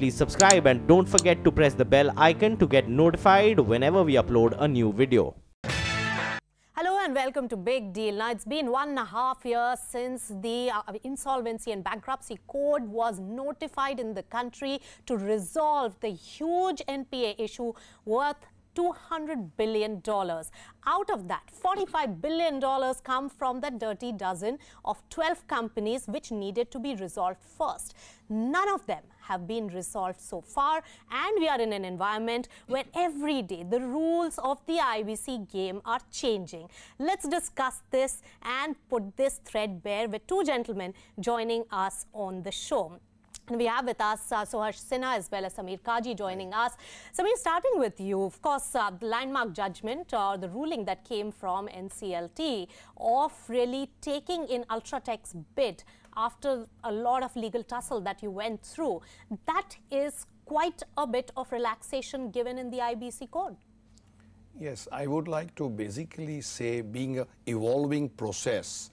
please subscribe and don't forget to press the bell icon to get notified whenever we upload a new video. Hello and welcome to Big Deal. Now, it's been 1.5 years since the Insolvency and Bankruptcy Code was notified in the country to resolve the huge NPA issue worth $200 billion. Out of that, $45 billion come from the dirty dozen of 12 companies which needed to be resolved first. None of them have been resolved so far, and we are in an environment where every day the rules of the IBC game are changing. Let's discuss this and put this thread bare with two gentlemen joining us on the show. And we have with us Suharsh Sinha as well as Kaji joining us. Samir, starting with you, of course, the landmark judgment or the ruling that came from NCLT of really taking in Ultratech's bid after a lot of legal tussle that you went through, that is quite a bit of relaxation given in the IBC code. Yes, I would like to basically say, being an evolving process,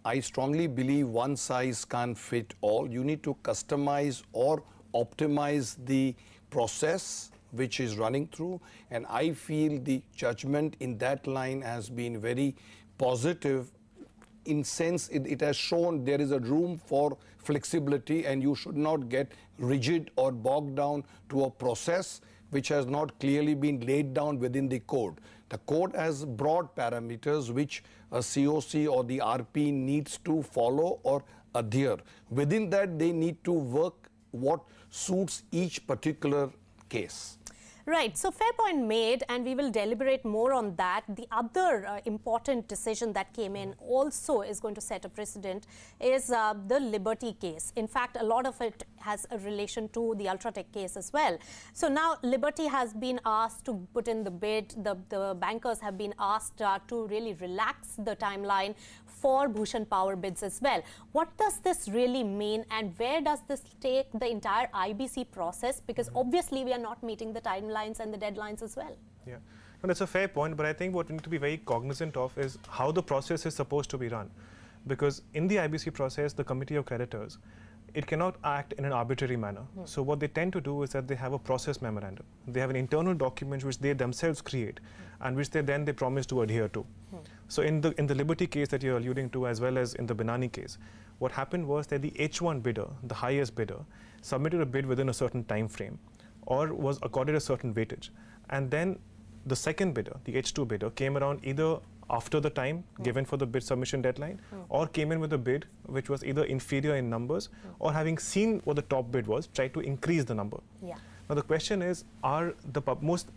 I strongly believe one size can't fit all. You need to customize or optimize the process which is running through, and I feel the judgment in that line has been very positive. In sense, it has shown there is a room for flexibility, and you should not get rigid or bogged down to a process which has not clearly been laid down within the code. The code has broad parameters which a COC or the RP needs to follow or adhere. Within that, they need to work what suits each particular case. Right. So fair point made, and we will deliberate more on that. The other important decision that came in also is going to set a precedent is the Liberty case. In fact, a lot of it has a relation to the Ultratech case as well. So now Liberty has been asked to put in the bid. The bankers have been asked to really relax the timeline for Bhushan Power bids as well. What does this really mean, and where does this take the entire IBC process? Because obviously we are not meeting the timelines and the deadlines as well. Yeah, and it's a fair point, but I think what we need to be very cognizant of is how the process is supposed to be run. Because in the IBC process, the Committee of Creditors, it cannot act in an arbitrary manner. So what they tend to do is that they have a process memorandum. They have an internal document which they themselves create and which they promise to adhere to. So in the Liberty case that you're alluding to, as well as in the Binani case, what happened was that the H1 bidder, the highest bidder, submitted a bid within a certain time frame or was accorded a certain weightage. And then the second bidder, the H2 bidder, came around either after the time given for the bid submission deadline or came in with a bid which was either inferior in numbers or, having seen what the top bid was, tried to increase the number. Yeah. Now the question is, are the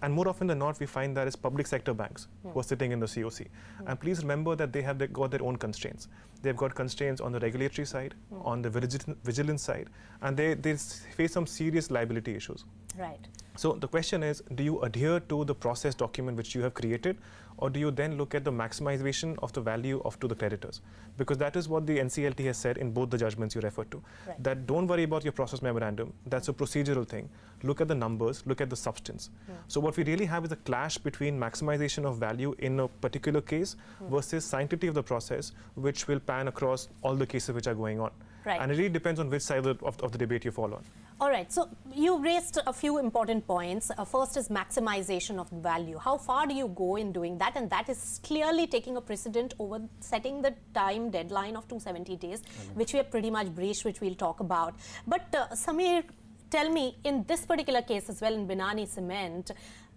more often than not we find that is public sector banks who are sitting in the COC. And please remember that they have got their own constraints. They've got constraints on the regulatory side, on the vigilance side, and they face some serious liability issues. Right. So the question is, do you adhere to the process document which you have created, or do you then look at the maximization of the value to the creditors? Because that is what the NCLT has said in both the judgments you referred to. Right. That don't worry about your process memorandum. That's a procedural thing. Look at the numbers, look at the substance. So what we really have is a clash between maximization of value in a particular case versus sanctity of the process, which will pan across all the cases which are going on. Right. And it really depends on which side of the debate you fall on. All right, so you raised a few important points. First is maximization of value. How far do you go in doing that? And that is clearly taking a precedent over setting the time deadline of 270 days, which we have pretty much breached, which we'll talk about. But Samir, tell me, in this particular case as well, in Binani Cement,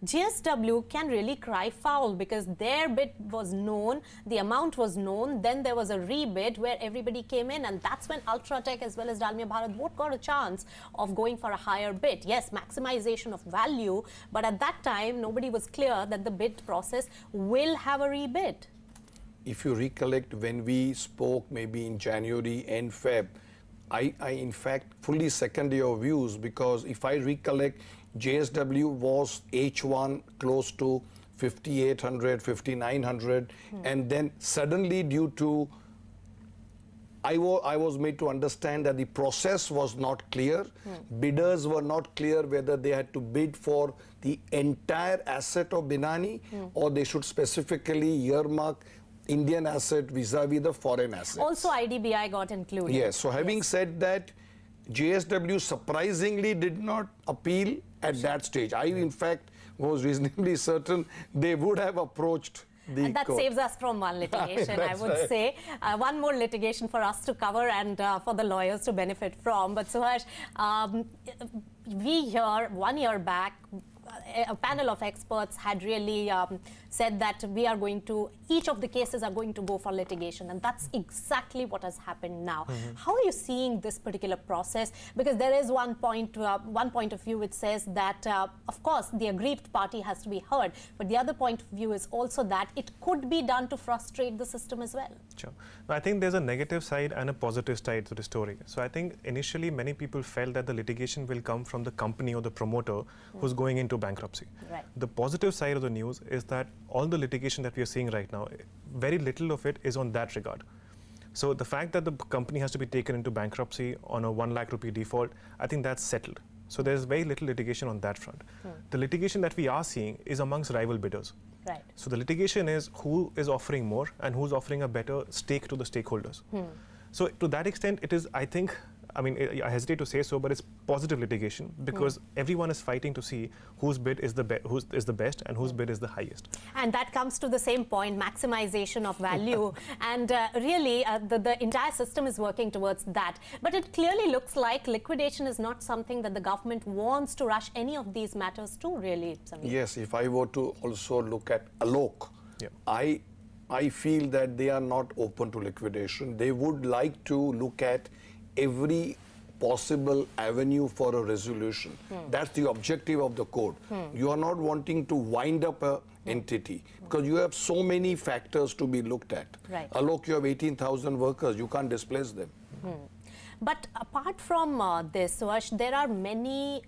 GSW can really cry foul because their bid was known, the amount was known, then there was a rebid where everybody came in, and that's when Ultratech as well as Dalmia Bharat both got a chance of going for a higher bid. Yes, maximization of value, but at that time nobody was clear that the bid process will have a rebid. If you recollect, when we spoke maybe in January and Feb, I in fact fully second your views, because if I recollect, JSW was H1 close to 5,800, 5,900, and then suddenly due to, I was made to understand that the process was not clear. Bidders were not clear whether they had to bid for the entire asset of Binani or they should specifically earmark Indian asset vis-a-vis the foreign asset. Also IDBI got included. Yes, so having said that, JSW surprisingly did not appeal at that stage. I, in fact, was reasonably certain they would have approached the that court. saves us from one litigation, I would say. One more litigation for us to cover and for the lawyers to benefit from. But Suharsh, we hear 1 year back, a panel of experts had really said that we are going to, each of the cases are going to go for litigation, and that's exactly what has happened now. How are you seeing this particular process? Because there is one point of view which says that, of course, the aggrieved party has to be heard, but the other point of view is also that it could be done to frustrate the system as well. Sure. I think there's a negative side and a positive side to the story. So I think initially many people felt that the litigation will come from the company or the promoter who's going into bankruptcy. Right. The positive side of the news is that all the litigation that we are seeing right now, very little of it is on that regard. So the fact that the company has to be taken into bankruptcy on a 1 lakh rupee default, I think that's settled. So there's very little litigation on that front. The litigation that we are seeing is amongst rival bidders. Right. So the litigation is who is offering more and who's offering a better stake to the stakeholders. So to that extent, it is, I think, I mean, I hesitate to say so, but it's positive litigation because everyone is fighting to see whose bid is the best and whose bid is the highest. And that comes to the same point, maximization of value. And really, the entire system is working towards that. But it clearly looks like liquidation is not something that the government wants to rush any of these matters to, really, Samir. Yes, if I were to also look at Alok, Yeah. I feel that they are not open to liquidation. They would like to look at every possible avenue for a resolution. That's the objective of the code. You are not wanting to wind up an entity because you have so many factors to be looked at. Right. Alok, you have 18,000 workers. You can't displace them. But apart from this, Suharsh, there are many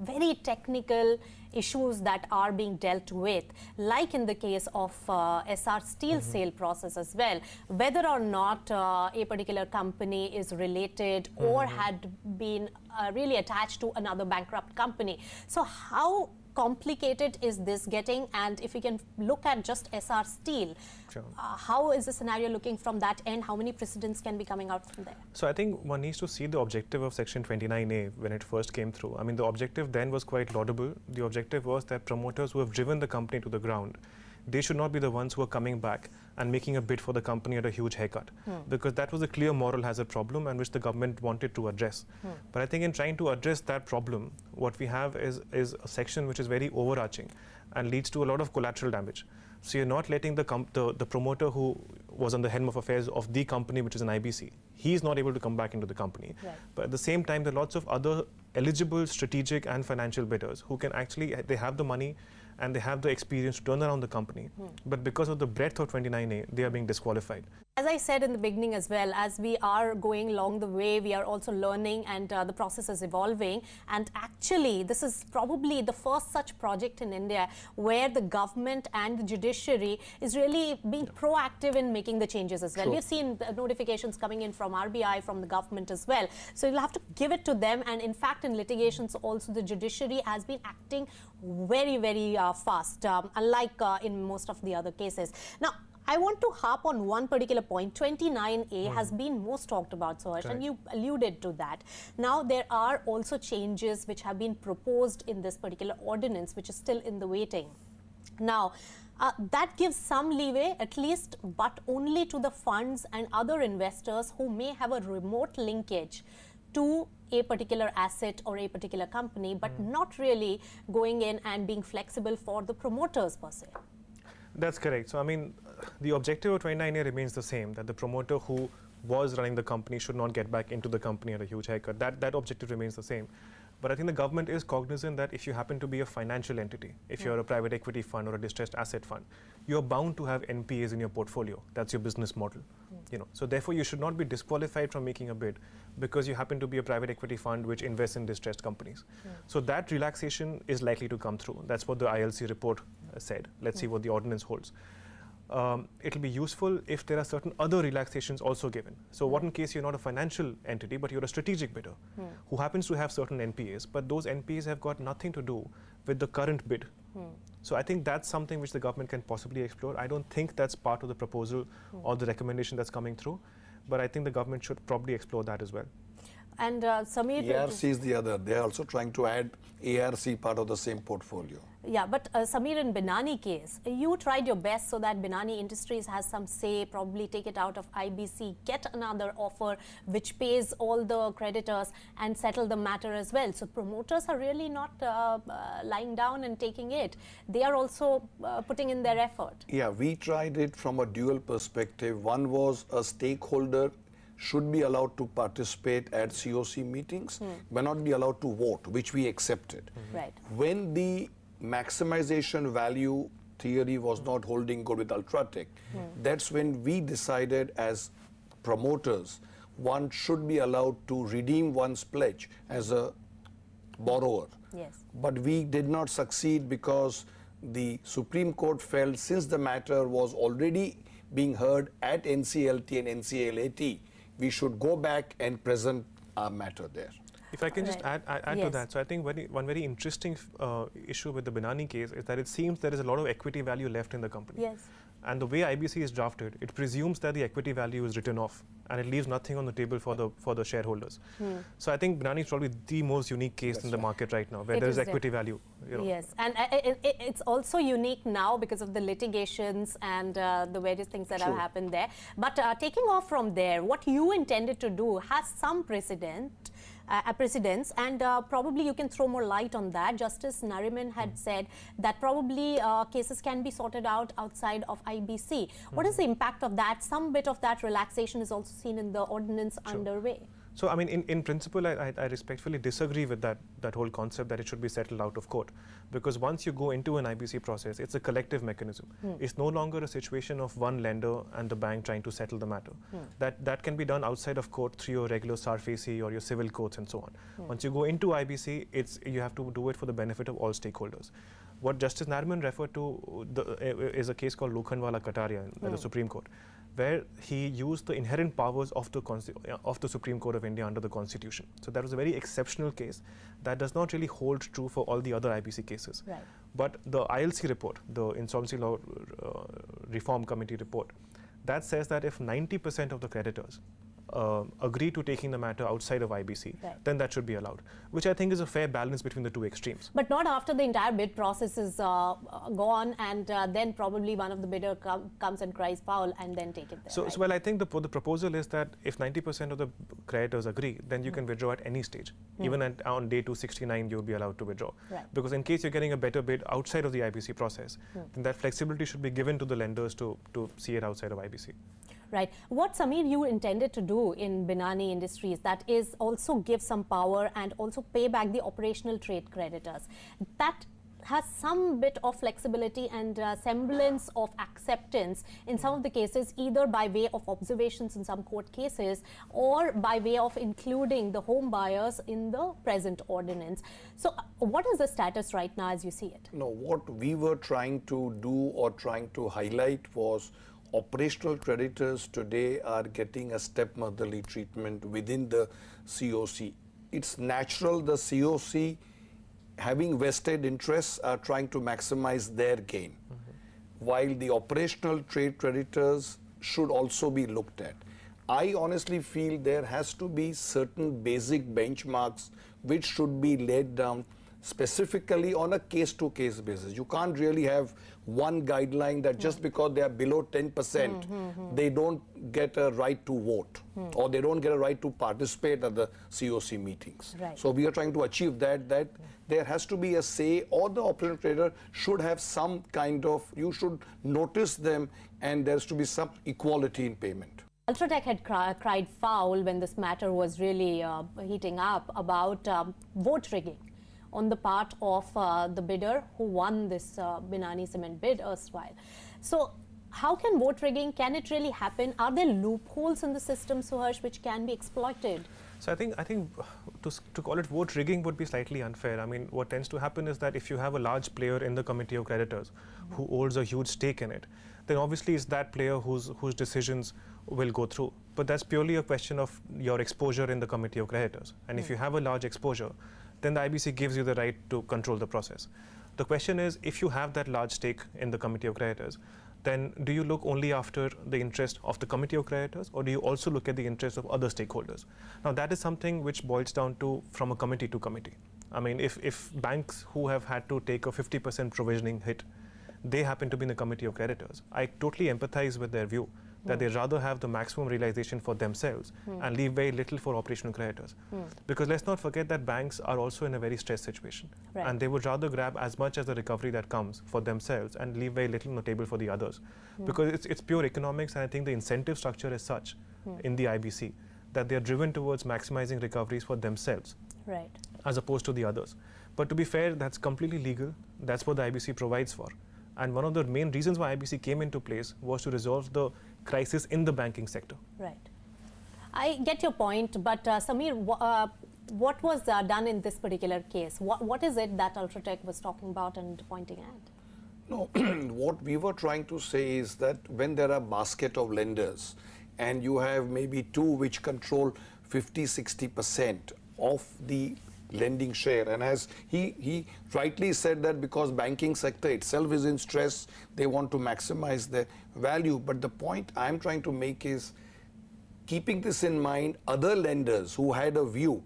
very technical issues that are being dealt with, like in the case of SR Steel sale process as well, whether or not a particular company is related or had been really attached to another bankrupt company. So how complicated is this getting? And if we can look at just SR Steel, Sure. how is the scenario looking from that end? How many precedents can be coming out from there? So I think one needs to see the objective of Section 29A when it first came through. I mean, the objective then was quite laudable. The objective was that promoters who have driven the company to the ground, they should not be the ones who are coming back and making a bid for the company at a huge haircut, because that was a clear moral hazard problem and which the government wanted to address. But I think in trying to address that problem, what we have is a section which is very overarching and leads to a lot of collateral damage. So you're not letting the promoter who was on the helm of affairs of the company, which is an IBC, he's not able to come back into the company. Right. But at the same time, there are lots of other eligible strategic and financial bidders who can actually, they have the money and they have the experience to turn around the company. But because of the breadth of 29A, they are being disqualified. As I said in the beginning as well, as we are going along the way, we are also learning and the process is evolving. And actually, this is probably the first such project in India where the government and the judiciary is really being proactive in making the changes as well. Sure. We've seen notifications coming in from RBI, from the government as well. So you'll have to give it to them. And in fact, in litigations also, the judiciary has been acting very, very fast, unlike in most of the other cases. Now, I want to harp on one particular point. 29A has been most talked about, Suharsh, and you alluded to that. Now, there are also changes which have been proposed in this particular ordinance, which is still in the waiting. Now, that gives some leeway, at least, but only to the funds and other investors who may have a remote linkage to a particular asset or a particular company, but not really going in and being flexible for the promoters per se. That's correct. So, I mean, the objective of 29A remains the same, that the promoter who was running the company should not get back into the company at a huge haircut. That objective remains the same. But I think the government is cognizant that if you happen to be a financial entity, if you're a private equity fund or a distressed asset fund, you're bound to have NPAs in your portfolio. That's your business model. You know, so therefore, you should not be disqualified from making a bid because you happen to be a private equity fund which invests in distressed companies. So that relaxation is likely to come through. That's what the ILC report said. Let's see what the ordinance holds. It'll be useful if there are certain other relaxations also given. So what in case you're not a financial entity, but you're a strategic bidder who happens to have certain NPAs, but those NPAs have got nothing to do with the current bid. So I think that's something which the government can possibly explore. I don't think that's part of the proposal or the recommendation that's coming through, but I think the government should probably explore that as well. And Samir... ARC is the other. They are also trying to add ARC part of the same portfolio. Yeah, but Samir, in Binani case, you tried your best so that Binani Industries has some say, probably take it out of IBC, get another offer which pays all the creditors and settle the matter as well. So promoters are really not lying down and taking it. They are also putting in their effort. Yeah, we tried it from a dual perspective. One was a stakeholder should be allowed to participate at COC meetings, but not be allowed to vote, which we accepted. Right. When the maximization value theory was not holding good with Ultratech, that's when we decided as promoters, one should be allowed to redeem one's pledge as a borrower. Yes. But we did not succeed because the Supreme Court felt, since the matter was already being heard at NCLT and NCLAT, we should go back and present our matter there. If I can just add to that. So I think one very interesting issue with the Binani case is that it seems there is a lot of equity value left in the company. Yes. And the way IBC is drafted, it presumes that the equity value is written off and it leaves nothing on the table for the shareholders. So I think Binani is probably the most unique case in the market right now, where there is equity value. You know. Yes, and it's also unique now because of the litigations and the various things that have happened there. But taking off from there, what you intended to do has some precedence, and probably you can throw more light on that. Justice Nariman had said that probably cases can be sorted out outside of IBC. What is the impact of that? Some bit of that relaxation is also seen in the ordinance underway. So, I mean, in principle, I respectfully disagree with that whole concept that it should be settled out of court. Because once you go into an IBC process, it's a collective mechanism. It's no longer a situation of one lender and the bank trying to settle the matter. That can be done outside of court through your regular SARFAC or your civil courts and so on. Once you go into IBC, you have to do it for the benefit of all stakeholders. What Justice Nariman referred to is a case called Lokhandwala Kataria at the Supreme Court, where he used the inherent powers of the Supreme Court of India under the Constitution. So that was a very exceptional case that does not really hold true for all the other IBC cases. Right. But the ILC report, the Insolvency Law Reform Committee report, that says that if 90% of the creditors agree to taking the matter outside of IBC, then that should be allowed, which I think is a fair balance between the two extremes. But not after the entire bid process is gone and then probably one of the bidder comes and cries foul and then take it there. So, well, I think the proposal is that if 90% of the creditors agree, then you can withdraw at any stage. Even on day 269, you'll be allowed to withdraw. Right. Because in case you're getting a better bid outside of the IBC process, then that flexibility should be given to the lenders to see it outside of IBC. Right. What, Samir, you intended to do in Binani Industries, that is also give some power and also pay back the operational trade creditors. That has some bit of flexibility and semblance of acceptance in some of the cases, either by way of observations in some court cases or by way of including the home buyers in the present ordinance. So what is the status right now as you see it? No, what we were trying to do or trying to highlight was operational creditors today are getting a stepmotherly treatment within the COC. It's natural the COC, having vested interests, are trying to maximize their gain, while the operational trade creditors should also be looked at. I honestly feel there has to be certain basic benchmarks which should be laid down specifically on a case-to-case basis. You can't really have one guideline that just because they are below 10%, they don't get a right to vote or they don't get a right to participate at the COC meetings. Right. So we are trying to achieve that there has to be a say, or the operational trader should have some kind of, you should notice them, and there has to be some equality in payment. Ultratech had cried foul when this matter was really heating up about vote rigging on the part of the bidder who won this Binani cement bid erstwhile. So how can vote rigging, can it really happen? Are there loopholes in the system, Suharsh, which can be exploited? So I think to call it vote rigging would be slightly unfair. I mean, what tends to happen is that if you have a large player in the committee of creditors who holds a huge stake in it, then obviously it's that player whose decisions will go through. But that's purely a question of your exposure in the committee of creditors. And if you have a large exposure, then the IBC gives you the right to control the process. The question is, if you have that large stake in the committee of creditors, then do you look only after the interest of the committee of creditors, or do you also look at the interest of other stakeholders? Now, that is something which boils down to from a committee to committee. I mean, if banks who have had to take a 50% provisioning hit, they happen to be in the committee of creditors, I totally empathize with their view that they rather have the maximum realization for themselves and leave very little for operational creditors. Because let's not forget that banks are also in a very stressed situation. Right. And they would rather grab as much as the recovery that comes for themselves and leave very little on the table for the others. Because it's pure economics, and I think the incentive structure is such in the IBC that they are driven towards maximizing recoveries for themselves, Right. as opposed to the others. But to be fair, that's completely legal. That's what the IBC provides for. And one of the main reasons why IBC came into place was to resolve the crisis in the banking sector. Right. I get your point, but Samir, what was done in this particular case? What is it that Ultratech was talking about and pointing at? No, what we were trying to say is that when there are basket of lenders and you have maybe two which control 50–60% of the lending share, and as he rightly said that because banking sector itself is in stress, they want to maximize their value. But the point I'm trying to make is, keeping this in mind, other lenders who had a view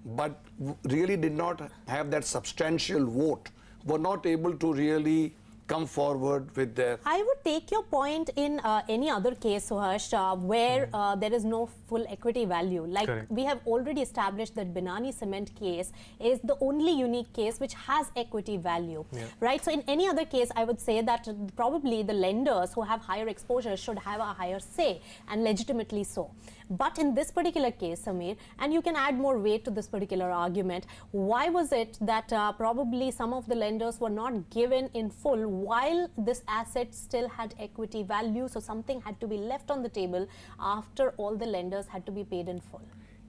but really did not have that substantial vote were not able to really come forward with their... I would take your point in any other case, Suharsh, where there is no full equity value. Like Correct. We have already established that Binani cement case is the only unique case which has equity value, right? So in any other case, I would say that probably the lenders who have higher exposure should have a higher say, and legitimately so. But in this particular case, Samir, and you can add more weight to this particular argument, why was it that probably some of the lenders were not given in full while this asset still had equity value? So something had to be left on the table after all the lenders had to be paid in full.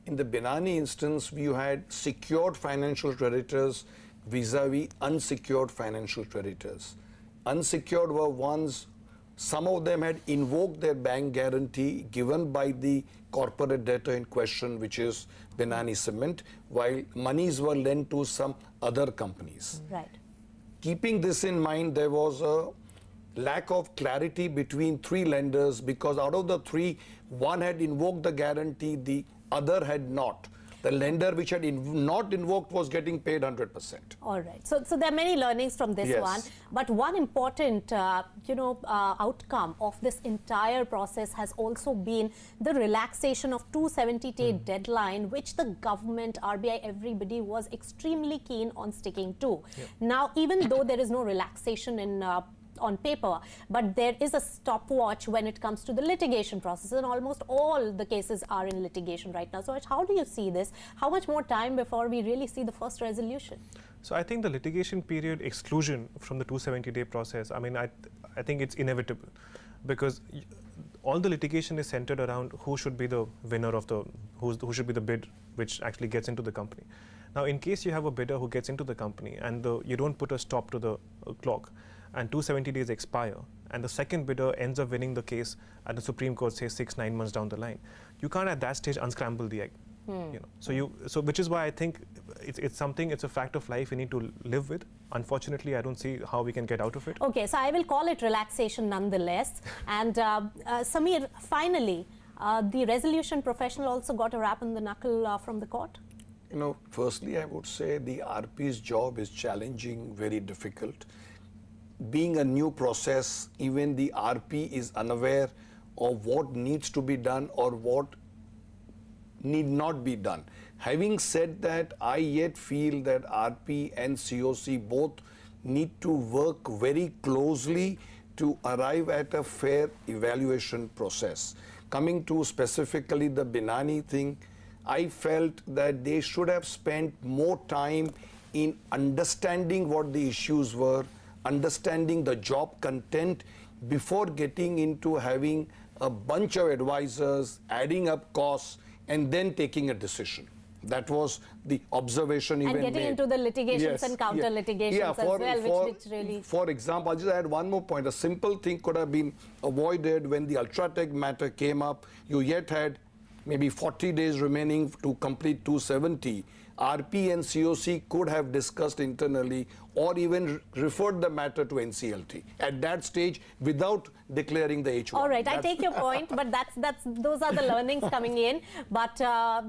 In the Binani instance, you had secured financial creditors vis-a-vis unsecured financial creditors. Unsecured were ones, some of them had invoked their bank guarantee given by the corporate debtor in question, which is Binani Cement, while monies were lent to some other companies. Right. Keeping this in mind, there was a lack of clarity between three lenders, because out of the three, one had invoked the guarantee, the other had not. The lender which had not invoked was getting paid 100%. All right. So there are many learnings from this one. But one important, outcome of this entire process has also been the relaxation of 270-day deadline, which the government, RBI, everybody was extremely keen on sticking to. Now, even though there is no relaxation in on paper, but there is a stopwatch when it comes to the litigation process, and almost all the cases are in litigation right now. So how do you see this? How much more time before we really see the first resolution? So I think the litigation period exclusion from the 270-day process, I mean, I think it's inevitable, because all the litigation is centered around who should be the winner of the, who should be the bid which actually gets into the company. Now, in case you have a bidder who gets into the company and you don't put a stop to the clock, and 270 days expire, and the second bidder ends up winning the case at the Supreme Court, say 6–9 months down the line, you can't at that stage unscramble the egg. You know, so which is why I think it's a fact of life we need to live with. Unfortunately, I don't see how we can get out of it. Okay, so I will call it relaxation nonetheless. And Samir, finally, the resolution professional also got a rap in the knuckle from the court? You know, firstly, I would say the RP's job is challenging, very difficult. Being a new process, even the RP is unaware of what needs to be done or what need not be done. Having said that, I yet feel that RP and COC both need to work very closely to arrive at a fair evaluation process. Coming to specifically the Binani thing, I felt that they should have spent more time in understanding what the issues were, understanding the job content before getting into having a bunch of advisors, adding up costs, and then taking a decision. That was the observation even made. And getting into the litigations and counter litigations as well, which really... For example, I'll just add one more point. A simple thing could have been avoided when the Ultratech matter came up. You yet had maybe 40 days remaining to complete 270. RP and COC could have discussed internally or even referred the matter to NCLT at that stage without declaring the H1. All right, I take your point, but those are the learnings coming in. But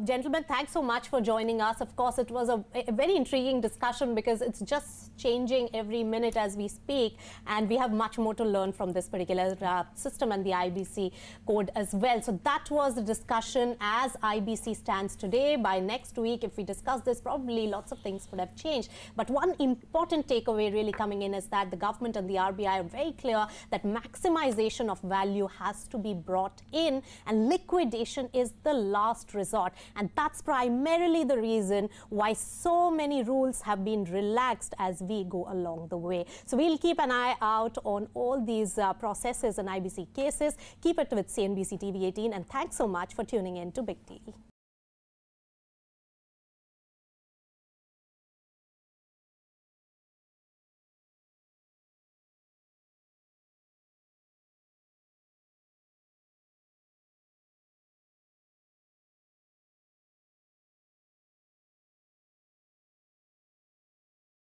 gentlemen, thanks so much for joining us. Of course, it was a very intriguing discussion because it's just changing every minute as we speak, and we have much more to learn from this particular system and the IBC code as well. So that was the discussion as IBC stands today. By next week, if we discuss this, probably lots of things would have changed. But one important takeaway really coming in is that the government and the RBI are very clear that maximization of value has to be brought in, and liquidation is the last resort. And that's primarily the reason why so many rules have been relaxed as we go along the way. So we'll keep an eye out on all these processes and IBC cases. Keep it with CNBC TV18, and thanks so much for tuning in to Big Deal.